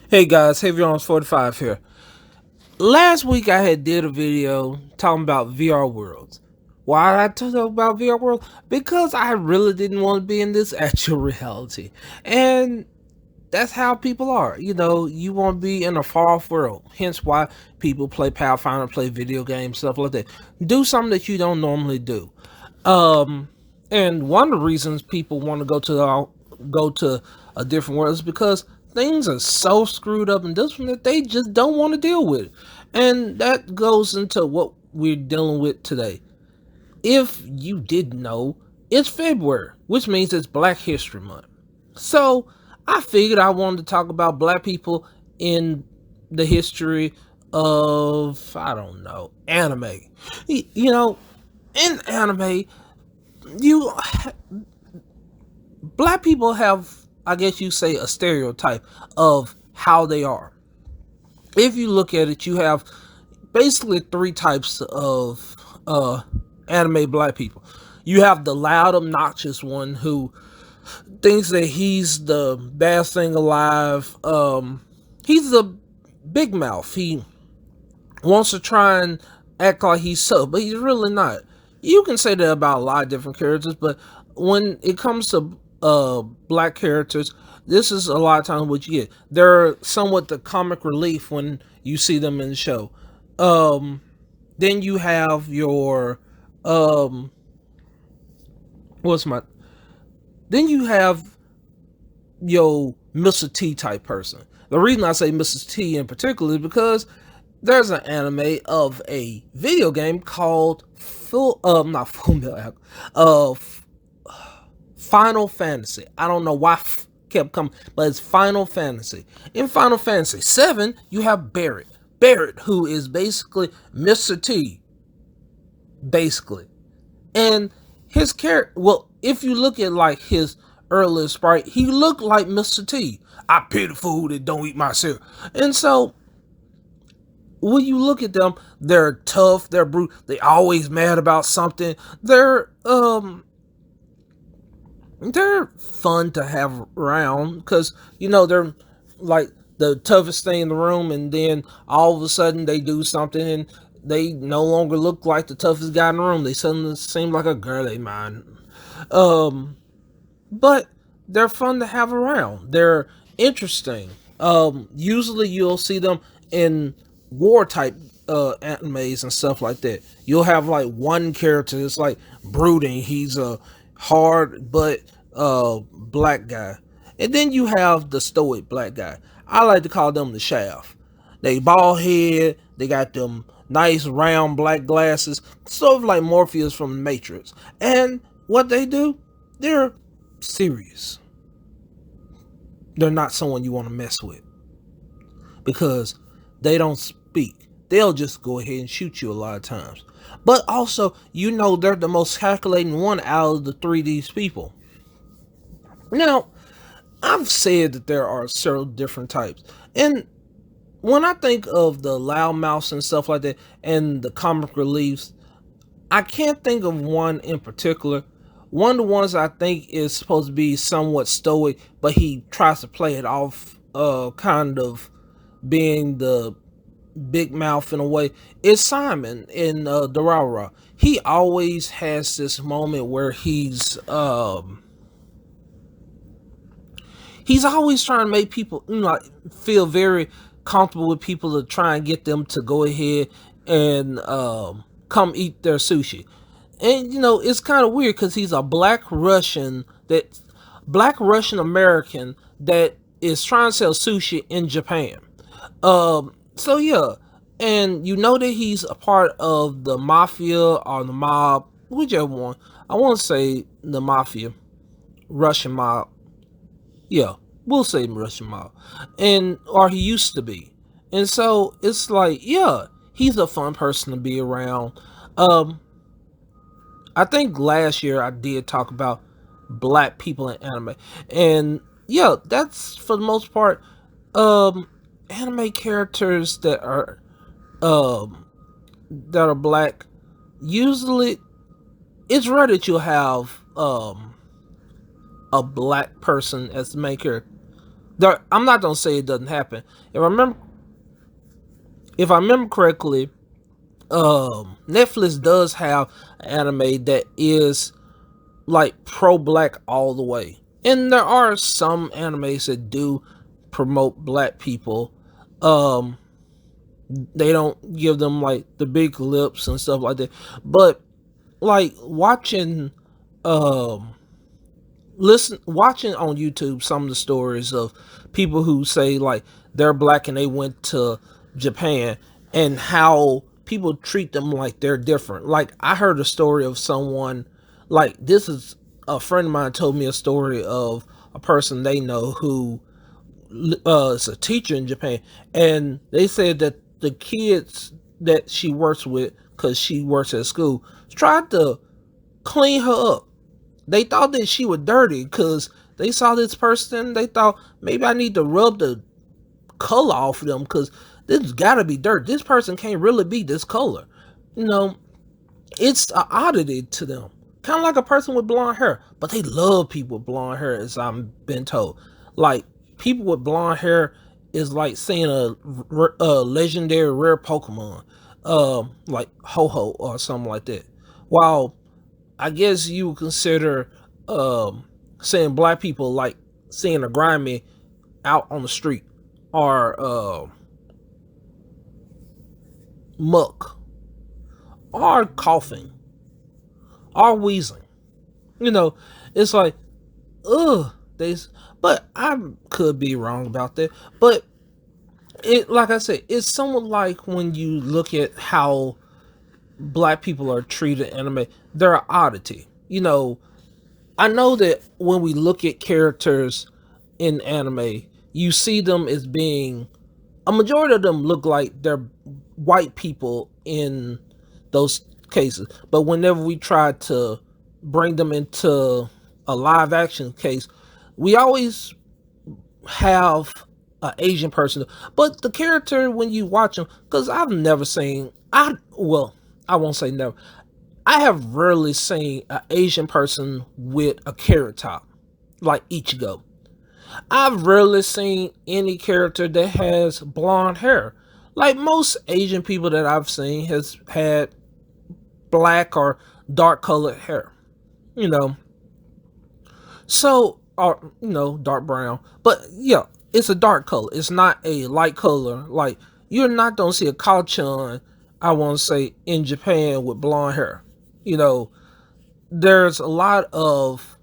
Hey guys, Havions45 here. Last week I had did a video talking about VR worlds. Why did I talk about VR world? Because I really didn't want to be in this actual reality. And that's how people are. You know, you want to be in a far off world. Hence why people play Pathfinder, play video games, stuff like that. Do something that you don't normally do. Um and one of the reasons people want to go to a different world is because things are so screwed up in this one that they just don't want to deal with it. And that goes into what we're dealing with today. If you didn't know, it's February, which means it's Black History Month. So I figured I wanted to talk about black people in the history of, I don't know, anime. You know, in anime, you black people have, I guess you say, a stereotype of how they are. If you look at it, you have basically three types of anime black people. You have the loud, obnoxious one who thinks that he's the best thing alive. He's a big mouth. He wants to try and act like he's so, but he's really not. You can say that about a lot of different characters, but when it comes to black characters, this is a lot of times what you get. They're somewhat the comic relief when you see them in the show. Then you have your um what's my then you have your Mr. T type person. The reason I say Mrs. T in particular is because there's an anime of a video game called not Full Metal Final Fantasy. I don't know why kept coming, but it's Final Fantasy. In Final Fantasy 7, you have Barrett. Barrett, who is basically Mr. T, basically. And his character, well, if you look at like his earlier sprite, he looked like Mr. T. I pity food that don't eat my cereal. And so when you look at them, they're tough, they're brute, they always mad about something. They're fun to have around because they're like the toughest thing in the room, and then all of a sudden they do something and they no longer look like the toughest guy in the room. They suddenly seem like a girly man. Um, but they're fun to have around. They're interesting. Usually you'll see them in war type animes and stuff like that. You'll have like one character that's like brooding. He's a hard but black guy. And then you have the stoic black guy. I like to call them the shaft. They bald head, they got them nice round black glasses, sort of like Morpheus from the Matrix. And what they do, they're serious. They're not someone you want to mess with because they don't speak. They'll just go ahead and shoot you a lot of times. But also, they're the most calculating one out of the 3D's people. Now, I've said that there are several different types. And when I think of the loudmouths and stuff like that and the comic reliefs, I can't think of one in particular. One of the ones I think is supposed to be somewhat stoic, but he tries to play it off, kind of being the big mouth in a way, is Simon in Durara. He always has this moment where he's always trying to make people like feel very comfortable with people to try and get them to go ahead and come eat their sushi. And it's kind of weird because he's a black Russian American that is trying to sell sushi in Japan. So yeah, and that he's a part of the mafia or the mob, whichever one. I want to say the mafia, Russian mob. Yeah, we'll say Russian mob, and or he used to be. And so it's like, yeah, he's a fun person to be around. Um, I think last year I did talk about black people in anime, and yeah, that's for the most part um anime characters um that are black. Usually, it's rare that you'll have a black person as the main character. I'm not gonna say it doesn't happen. If I remember, if I remember correctly, Netflix does have anime that is like pro black all the way, and there are some animes that do promote black people. Um, they don't give them like the big lips and stuff like that, but like watching, um, watching on YouTube some of the stories of people who say like they're black and they went to Japan and how people treat them like they're different. Like I heard a story of someone, like this is a friend of mine told me a story of a person they know who is a teacher in Japan, and they said that the kids that she works with, because she works at school, tried to clean her up. They thought that she was dirty because they saw this person. They thought maybe I need to rub the color off of them because this gotta be dirt. This person can't really be this color. You know, it's an oddity to them. Kind of like a person with blonde hair, but they love people with blonde hair, as I've been told. Like people with blonde hair is like seeing a legendary rare Pokemon, like Ho-Ho or something like that. While I guess you would consider seeing black people like seeing a grimy out on the street or muck or coughing or wheezing. You know, it's like, ugh, they. But I could be wrong about that. But it, like I said, it's somewhat like when you look at how black people are treated in anime, they're an oddity. You know, I know that when we look at characters in anime, you see them as being, a majority of them look like they're white people in those cases. But whenever we try to bring them into a live action case, we always have an Asian person. But the character, when you watch them, because I've never seen, I won't say never. I have rarely seen an Asian person with a carrot top, like Ichigo. I've rarely seen any character that has blonde hair. Like most Asian people that I've seen has had black or dark colored hair. You know, so or dark brown. But yeah, it's a dark color. It's not a light color. Like you're not gonna see a Kaochan, I want to say, in Japan with blonde hair. You know, there's a lot of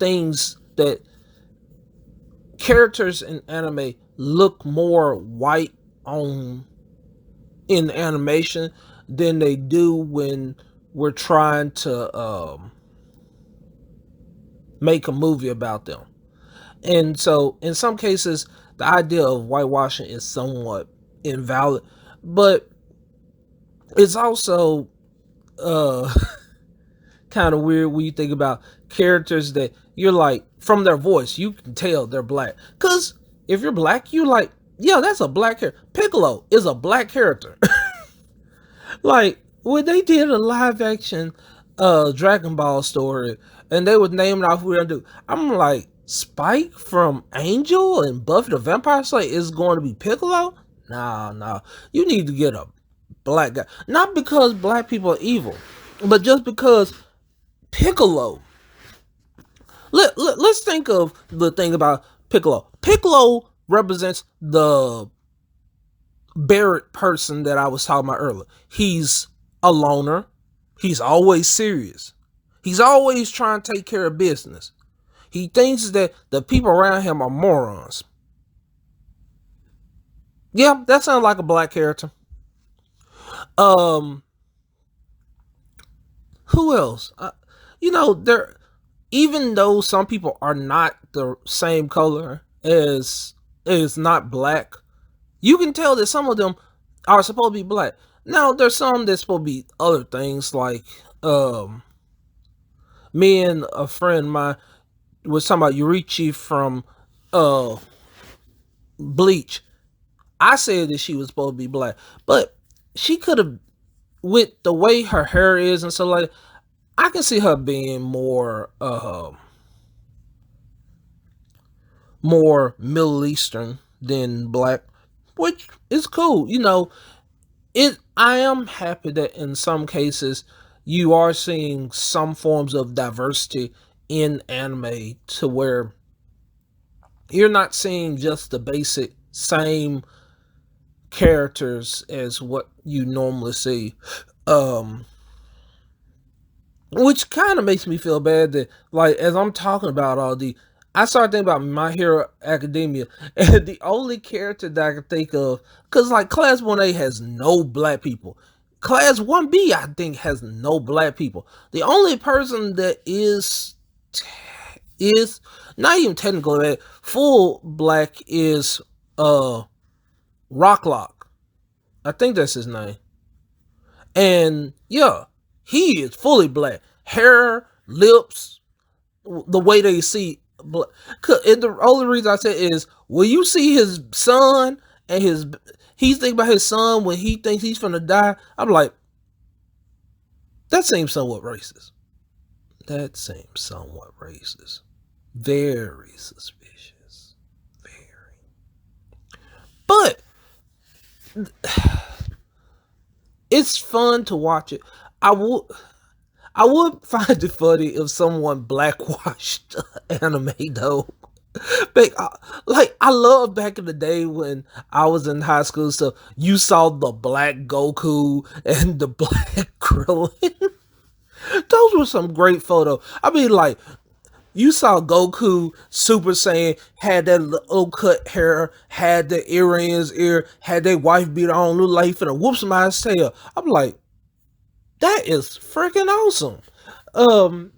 things that characters in anime look more white on in animation than they do when we're trying to make a movie about them. And so, in some cases, the idea of whitewashing is somewhat invalid, but it's also uh, kind of weird when you think about characters that you're like, from their voice, you can tell they're black. Because if you're black, you like, yeah, that's a black character. Piccolo is a black character. Like when they did a live action Dragon Ball story and they would name it off who they're gonna do, I'm like, Spike from Angel and Buffy the Vampire Slayer is going to be Piccolo? Nah, nah. You need to get a black guy. Not because black people are evil, but just because Piccolo. Let's think of the thing about Piccolo. Piccolo represents the Barrett person that I was talking about earlier. He's a loner. He's always serious. He's always trying to take care of business. He thinks that the people around him are morons. Yeah, that sounds like a black character. Um, who else? There. Even though some people are not the same color as is not black, you can tell that some of them are supposed to be black. Now there's some that's supposed to be other things like me and a friend of mine was talking about Yurichi from uh Bleach. I said that she was supposed to be black, but she could have, with the way her hair is and so like, I can see her being more Middle Eastern than black, which is cool. I am happy that in some cases you are seeing some forms of diversity in anime to where you're not seeing just the basic same characters as what you normally see. Um which kind of makes me feel bad that, like, as I'm talking about all the, I started thinking about My Hero Academia, and the only character that I can think of, because like Class 1A has no black people, Class 1B I think has no black people. The only person that is not even technically full black is Rocklock. I think that's his name. And yeah, he is fully black. Hair, lips, the way they see. And the only reason I say is when you see his son and he's thinking about his son when he thinks he's gonna die. I'm like, that seems somewhat racist. That seems somewhat racist. Very suspicious. Very. But it's fun to watch it. I would I would find it funny if someone blackwashed anime though. Like I love back in the day when I was in high school, so you saw the black Goku and the black Krillin. Those were some great photos. I mean, like, you saw Goku Super Saiyan, had that little cut hair, had the earrings ear, had their wife beat on, look like he finna whoop somebody's tail. I'm like, that is freaking awesome. Um,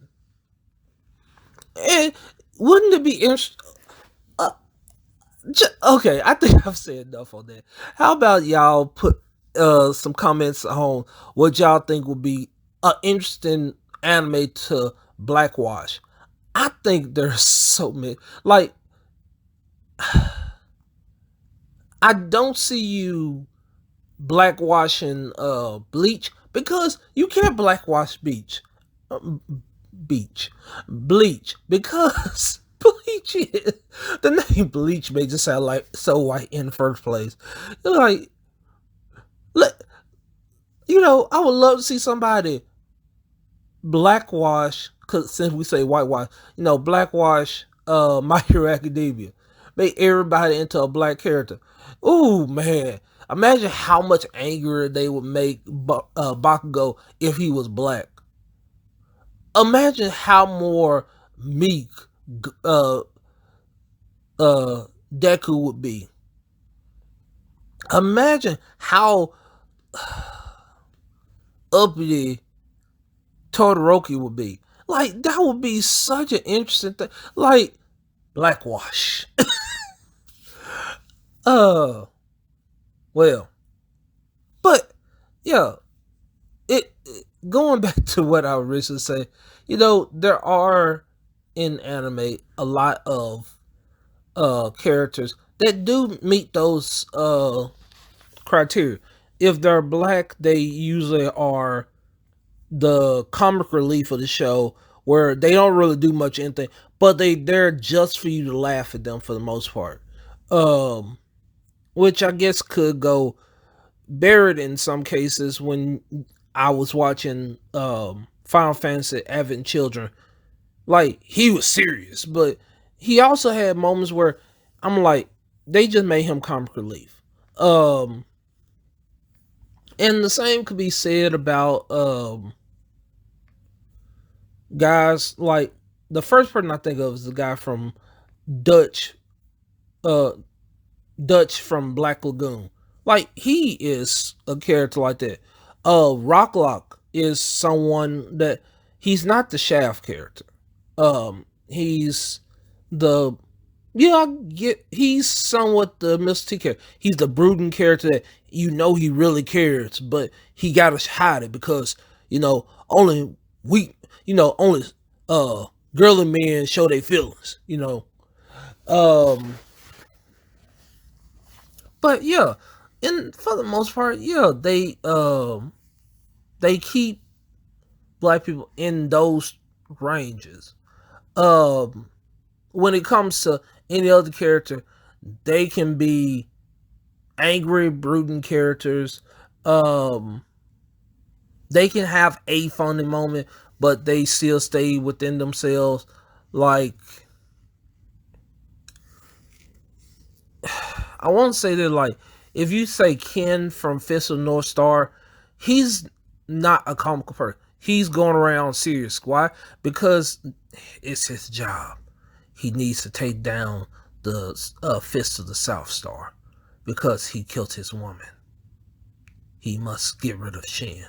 and wouldn't it be interesting? Uh, okay, I think I've said enough on that. How about y'all put some comments on what y'all think would be an interesting anime to blackwash? I think there's so many. Like, I don't see you blackwashing Bleach because you can't blackwash Um, Bleach because Bleach is, the name Bleach makes it sound like so white in the first place. Like, let, I would love to see somebody blackwash, cause since we say whitewash, blackwash My Hero Academia. Make everybody into a black character. Ooh man. Imagine how much angrier they would make Bakugo if he was black. Imagine how more meek uh Deku would be. Imagine how uppity Todoroki would be. Like, that would be such an interesting thing. Like, blackwash. uh well, but yeah, going back to what I originally said, there are in anime a lot of characters that do meet those criteria. If they're black, they usually are the comic relief of the show, where they don't really do much anything, but they're just for you to laugh at them for the most part. Um, which I guess could go buried in some cases when I was watching Final Fantasy Advent Children. Like, he was serious, but he also had moments where I'm like, they just made him comic relief. Um, and the same could be said about guys like, the first person I think of is the guy from Dutch, uh, Dutch from Black Lagoon. Like, he is a character like that. Rocklock is someone that, he's not the Shaft character. He's the, yeah, I get, he's somewhat the Mr. T character. He's the brooding character that he really cares, but he gotta hide it because only we, only girly men show their feelings. Um, but yeah, and for the most part, yeah, they keep black people in those ranges. Um, when it comes to any other character. They can be angry, brooding characters. Um, they can have a funny moment, but they still stay within themselves. Like, I want to say that, like, if you say Ken from Fist of North Star, he's not a comical person. He's going around serious. Why? Because it's his job. He needs to take down the Fist of the South Star because he killed his woman. He must get rid of Shan.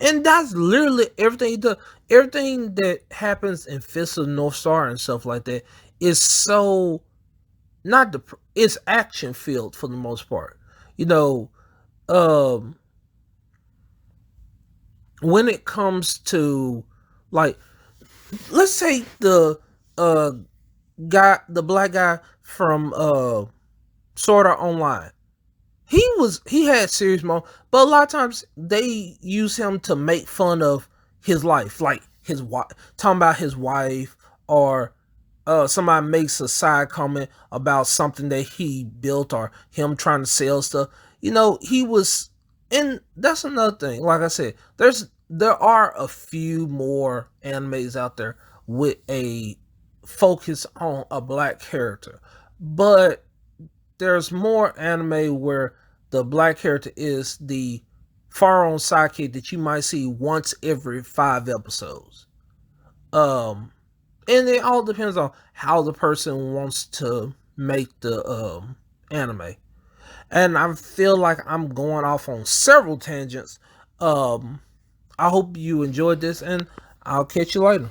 And that's literally everything he does. Everything that happens in Fist of the North Star and stuff like that is so not the it's action filled for the most part. You know, um when it comes to, like, let's say uh the black guy from Sword Art Online. He had serious moments, but a lot of times they use him to make fun of his life, like his wife, talking about his wife, or somebody makes a side comment about something that he built or him trying to sell stuff. He was, and that's another thing. Like I said, there are a few more animes out there with a focus on a black character, but there's more anime where the black character is the far on sidekick that you might see once every 5 episodes. Um, and it all depends on how the person wants to make the anime. And I feel like I'm going off on several tangents. Um, I hope you enjoyed this, and I'll catch you later.